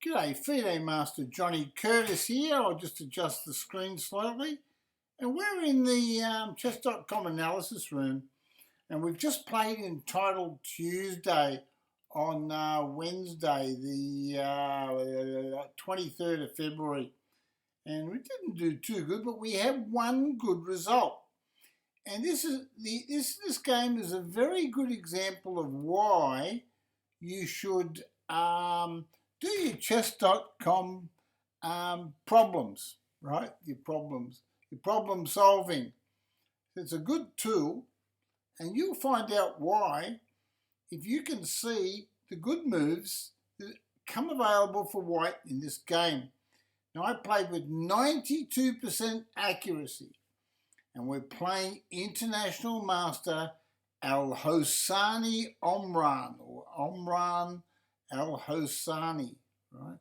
G'day, FideMaster John Curtis here. I'll just adjust the screen slightly. And we're in the chess.com analysis room, and we've just played entitled Tuesday on Wednesday, the 23rd of February. And we didn't do too good, but we had one good result. And this game is a very good example of why you should do your chess.com problems, right? Your problem solving. It's a good tool, and you'll find out why if you can see the good moves that come available for white in this game. Now, I played with 92% accuracy, and we're playing International Master Al-Hosani Omran, or Omran Al-Hosani, right?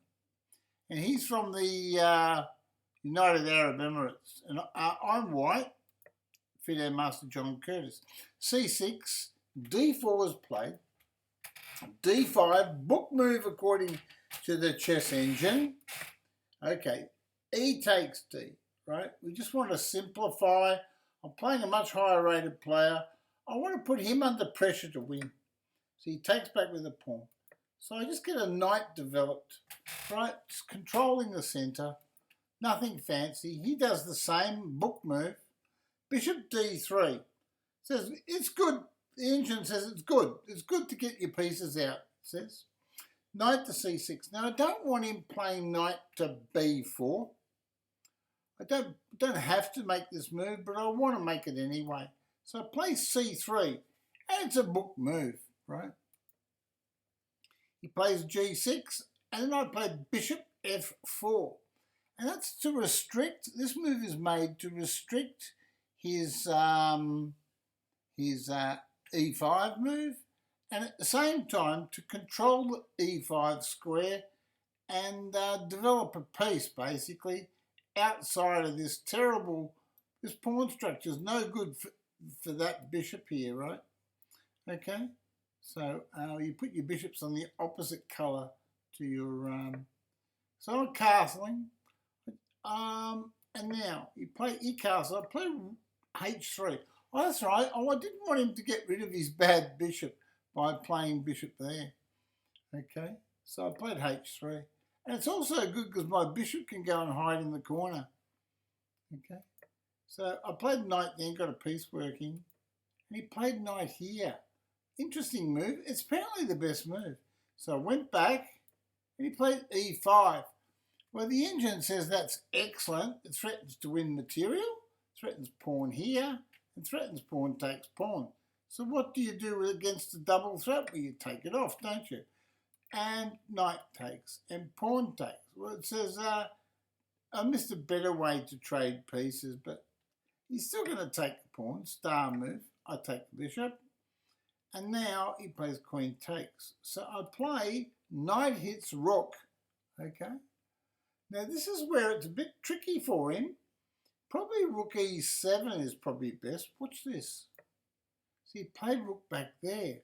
And he's from the United Arab Emirates. And I'm white, FideMaster John Curtis. C6, D4 is played, D5, book move according to the chess engine. Okay, E takes D, right? We just want to simplify. I'm playing a much higher rated player. I want to put him under pressure to win. So he takes back with a pawn. So I just get a knight developed, right? Just controlling the centre. Nothing fancy. He does the same book move. Bishop D3. Says it's good. The engine says it's good. It's good to get your pieces out, it says. Knight to C6. Now I don't want him playing knight to B4. I don't have to make this move, but I want to make it anyway. So I play C3, and it's a book move, right? He plays G6, and then I play Bishop F4. And that's to restrict, this move is made to restrict his E5 move, and at the same time to control the E5 square and develop a piece, basically, outside of this terrible, this pawn structure is no good for that bishop here, right? Okay, so you put your bishops on the opposite colour to your, so I'm castling, and now you play E-castle, I play H3. Oh, that's right, oh, I didn't want him to get rid of his bad bishop by playing bishop there. Okay, so I played H3. And it's also good because my bishop can go and hide in the corner. Okay, so I played knight then, got a piece working, and he played knight here. Interesting move. It's apparently the best move. So I went back, and he played E5. Well, the engine says that's excellent. It threatens to win material, threatens pawn here, and threatens pawn takes pawn. So what do you do against the double threat? Well, you take it off, don't you? And knight takes, and pawn takes. Well, it says, I missed a better way to trade pieces, but he's still going to take the pawn, star move. I take the bishop, and now he plays queen takes. So I play knight hits rook, okay? Now this is where it's a bit tricky for him. Probably rook e7 is probably best. Watch this. See, he played rook back there.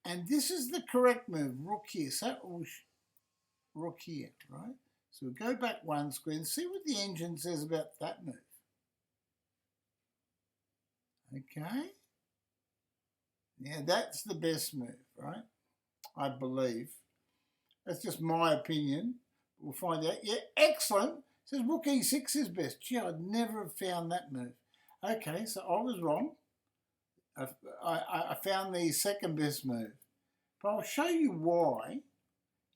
And this is the correct move, rook here. So rook here, right? So we go back one square and see what the engine says about that move. Okay. Yeah, that's the best move, right? I believe. That's just my opinion. We'll find out. Yeah, excellent. It says rook e6 is best. Gee, I'd never have found that move. Okay, so I was wrong. I found the second best move. But I'll show you why.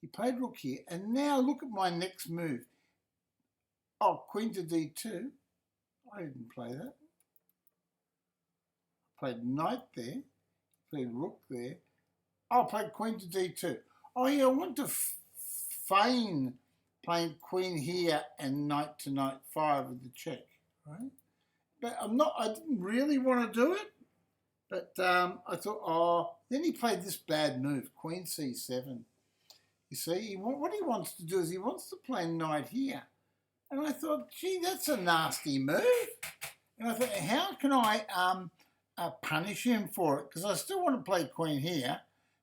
He played rook here. And now look at my next move. Oh, queen to d2. I didn't play that. I played knight there. Played rook there. Oh, I played queen to d2. Oh, yeah, I want to feign playing queen here and knight to knight 5 with the check, right? But I didn't really want to do it. But I thought, oh, then he played this bad move, queen c7. You see, what he wants to do is he wants to play knight here. And I thought, gee, that's a nasty move. And I thought, how can I punish him for it? Because I still want to play queen here.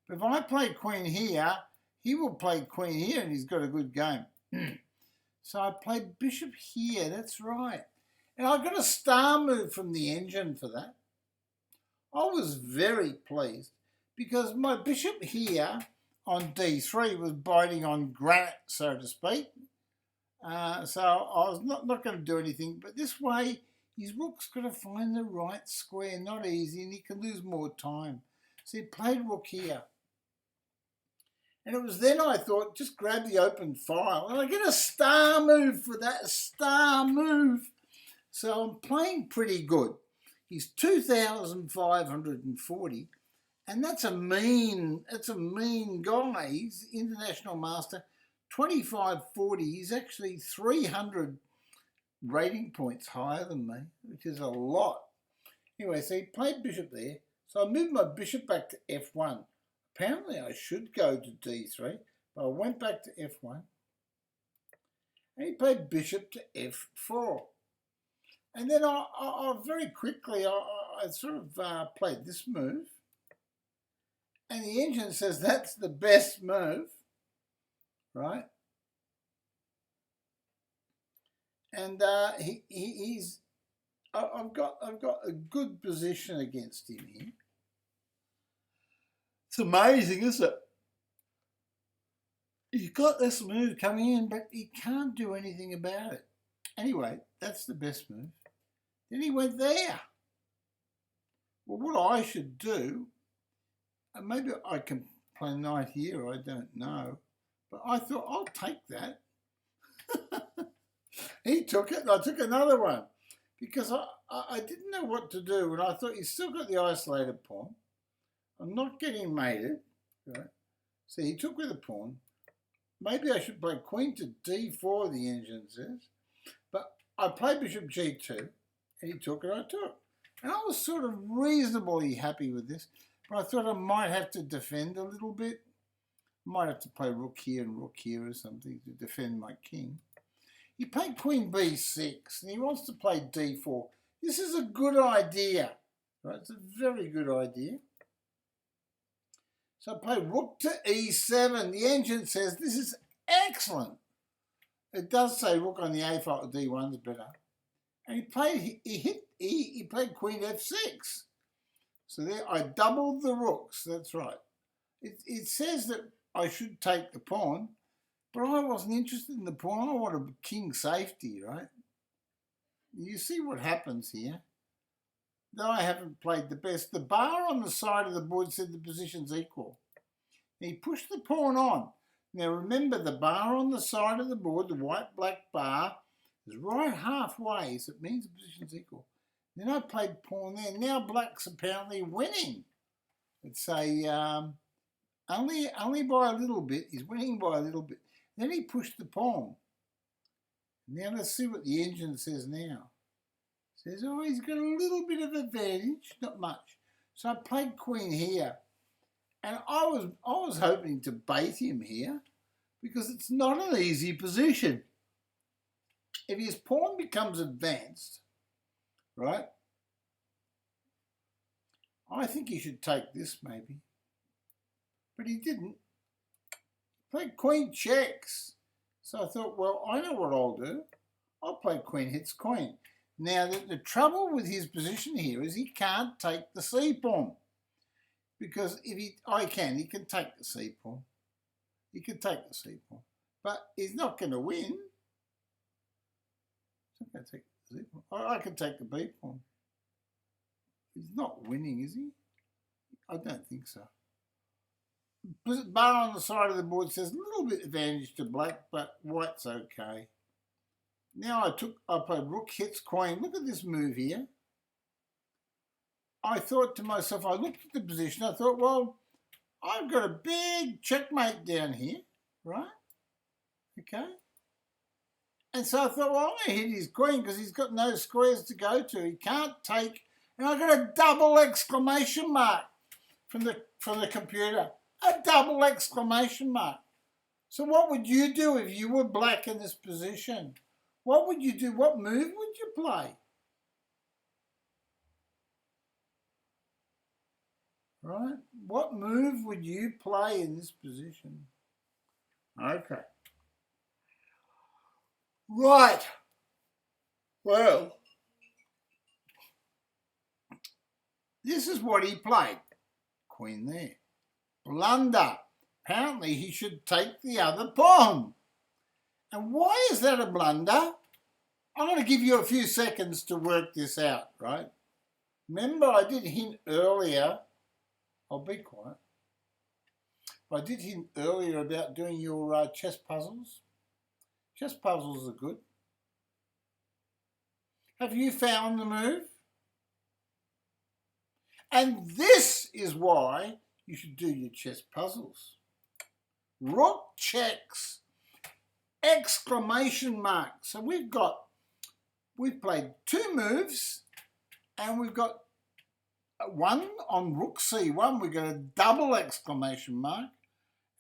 But if I play queen here, he will play queen here and he's got a good game. So I played bishop here, that's right. And I got a star move from the engine for that. I was very pleased because my bishop here on d3 was biting on granite, so to speak. So I was not going to do anything, but this way his rook's got to find the right square, not easy, and he can lose more time. So he played rook here. And it was then I thought, just grab the open file, and I get a star move for that, star move. So I'm playing pretty good. He's 2,540, and that's a mean guy. He's international master, 2540. He's actually 300 rating points higher than me, which is a lot. Anyway, so he played bishop there. So I moved my bishop back to f1. Apparently I should go to d3, but I went back to f1. And he played bishop to f4. And then I very quickly, I sort of played this move. And the engine says that's the best move, right? And I've got a good position against him here. It's amazing, isn't it? He's got this move coming in, but he can't do anything about it. Anyway, that's the best move. Then he went there. Well, what I should do, and maybe I can play knight here, I don't know, but I thought I'll take that. He took it and I took another one because I didn't know what to do, and I thought he's still got the isolated pawn. I'm not getting mated, right? So he took with a pawn. Maybe I should play queen to d4, the engine says. But I played bishop g2, and he took it, I took. And I was sort of reasonably happy with this, but I thought I might have to defend a little bit. Might have to play rook here and rook here or something to defend my king. He played queen b6, and he wants to play d4. This is a good idea, right? It's a very good idea. So I play rook to e7. The engine says this is excellent. It does say rook on the a file to d1 is better. And he played queen f6. So there I doubled the rooks, that's right. It says that I should take the pawn, but I wasn't interested in the pawn. I wanted king safety, right? You see what happens here. Though I haven't played the best. The bar on the side of the board said the position's equal. He pushed the pawn on. Now remember, the bar on the side of the board, the white-black bar, is right halfway, so it means the position's equal. Then I played pawn there. Now black's apparently winning. It's a only by a little bit. He's winning by a little bit. Then he pushed the pawn. Now let's see what the engine says now. It says, oh, he's got a little bit of advantage, not much. So I played queen here. And I was hoping to bait him here because it's not an easy position. If his pawn becomes advanced, right, I think he should take this maybe. But he didn't. He played queen checks. So I thought, well, I know what I'll do. I'll play queen hits queen. Now, the trouble with his position here is he can't take the c pawn. Because if he can take the c pawn. He can take the c pawn. But he's not going to win. He's not going to take the c pawn. I can take the b pawn. He's not winning, is he? I don't think so. Bar on the side of the board says a little bit advantage to black, but white's okay. Now I played rook hits queen. Look at this move here. I thought to myself, I looked at the position, I thought, well, I've got a big checkmate down here, right? Okay. And so I thought, well, I'm going to hit his queen because he's got no squares to go to. He can't take, and I got a double exclamation mark from the computer. A double exclamation mark. So what would you do if you were black in this position? What would you do? What move would you play? Right? What move would you play in this position? Okay. Right. Well, this is what he played. Queen there. Blunder. Apparently he should take the other pawn. And why is that a blunder? I'm going to give you a few seconds to work this out, right? Remember, I did hint earlier. I'll be quiet. I did hint earlier about doing your chess puzzles. Chess puzzles are good. Have you found the move? And this is why you should do your chess puzzles. Rook checks. Exclamation mark. So we've played two moves, and we've got one on rook c1. We've got a double exclamation mark,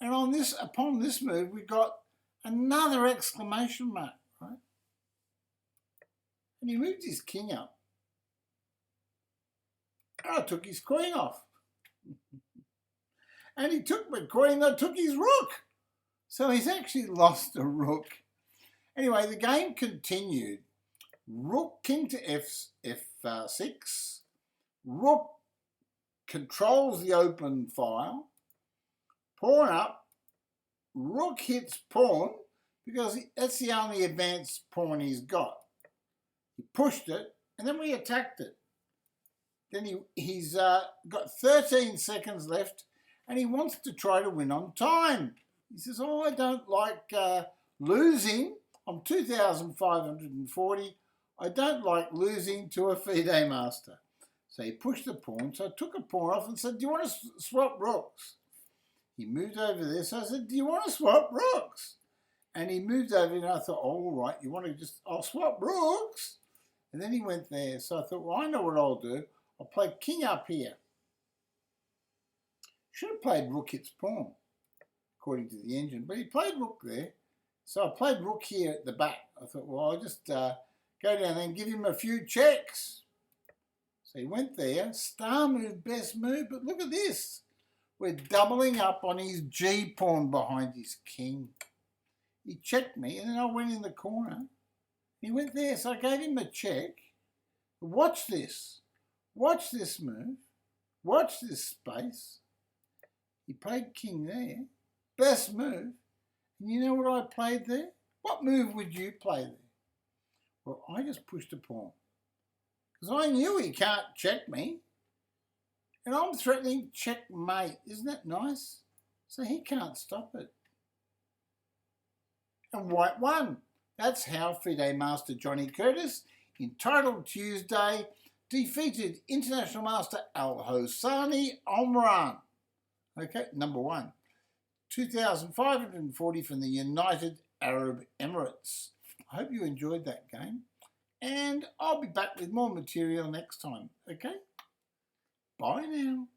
and upon this move we've got another exclamation mark, right? And he moved his king up. I took his queen off, and he took my queen. I took his rook. So he's actually lost a rook. Anyway, the game continued. Rook, king to f6. Rook controls the open file. Pawn up. Rook hits pawn because that's the only advanced pawn he's got. He pushed it, and then we attacked it. Then he's got 13 seconds left, and he wants to try to win on time. He says, oh, I don't like losing. I'm 2,540. I don't like losing to a FideMaster. So he pushed the pawn. So I took a pawn off and said, do you want to swap rooks? He moved over there. So I said, do you want to swap rooks? And he moved over, and I thought, oh, all right, you want to I'll swap rooks. And then he went there. So I thought, well, I know what I'll do. I'll play king up here. Should have played rook hits pawn, according to the engine, but he played rook there. So I played rook here at the back. I thought, well, I'll just go down there and give him a few checks. So he went there, star move, best move, but look at this. We're doubling up on his G pawn behind his king. He checked me, and then I went in the corner. He went there, so I gave him a check. Watch this. Watch this move. Watch this space. He played king there. Best move. And you know what I played there? What move would you play there? Well, I just pushed a pawn. Because I knew he can't check me. And I'm threatening checkmate. Isn't that nice? So he can't stop it. And white won. That's how FideMaster John Curtis, in Title Tuesday, defeated International Master Al-Hosani Omran. Okay, number one. 2,540 from the United Arab Emirates. I hope you enjoyed that game. And I'll be back with more material next time. Okay? Bye now.